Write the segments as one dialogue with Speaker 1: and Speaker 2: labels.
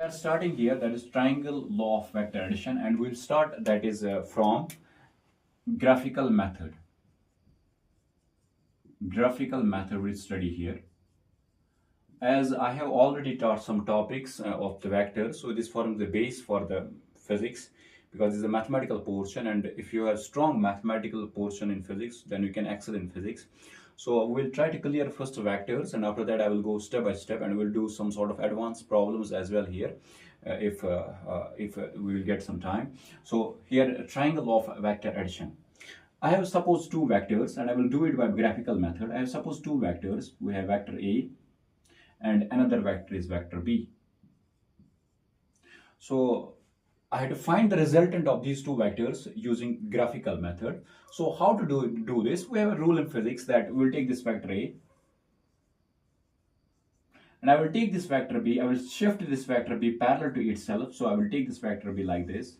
Speaker 1: We are starting here, that is triangle law of vector addition, and we'll start that is from graphical method. Graphical method we'll study here. As I have already taught some topics of the vector, so this forms the base for the physics because it's a mathematical portion, and if you have strong mathematical portion in physics, then you can excel in physics. So we'll try to clear first vectors, and after that I will go step by step, and we'll do some sort of advanced problems as well here, if we will get some time. So here, triangle of vector addition. I have suppose two vectors, and I will do it by graphical method. I have suppose two vectors. We have vector A, and another vector is vector B. So I had to find the resultant of these two vectors using graphical method. So how to do this? We have a rule in physics that we will take this vector A, and I will take this vector B. I will shift this vector B parallel to itself. So I will take this vector B like this.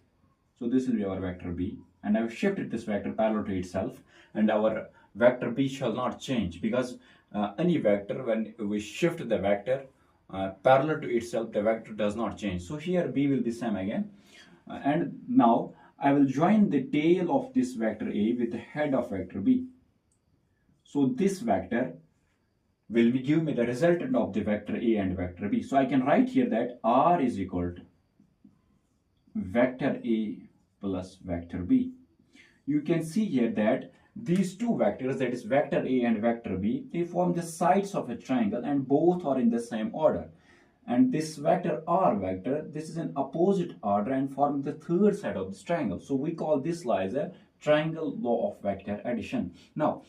Speaker 1: So this will be our vector B, and I have shifted this vector parallel to itself, and our vector B shall not change because any vector, when we shift the vector parallel to itself, the vector does not change. So here B will be same again. And now I will join the tail of this vector A with the head of vector B. So this vector will give me the resultant of the vector A and vector B. So I can write here that R is equal to vector A plus vector B. You can see here that these two vectors, that is vector A and vector B, they form the sides of a triangle, and both are in the same order. And this vector R vector, this is an opposite order and form the third side of this triangle. So we call this law as a triangle law of vector addition. Now,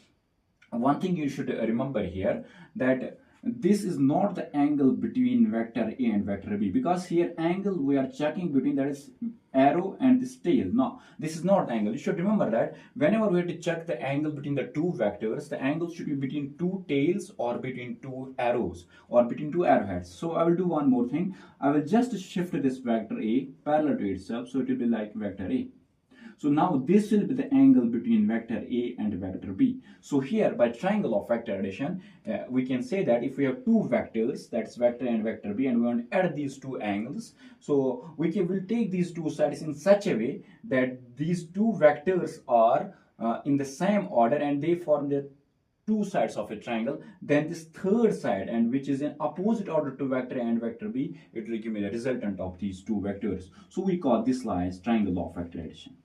Speaker 1: one thing you should remember here, that this is not the angle between vector A and vector B, because here angle we are checking between, that is arrow and this tail. No, this is not angle. You should remember that whenever we have to check the angle between the two vectors, the angle should be between two tails or between two arrows or between two arrowheads. So I will do one more thing. I will just shift this vector A parallel to itself, so it will be like vector A. So now this will be the angle between vector A and vector B. So here, by triangle of vector addition, we can say that if we have two vectors, that's vector A and vector B, and we want to add these two angles, so we will take these two sides in such a way that these two vectors are in the same order and they form the two sides of a triangle. Then this third side, and which is in opposite order to vector A and vector B, it will give me the resultant of these two vectors. So we call this law as triangle law of vector addition.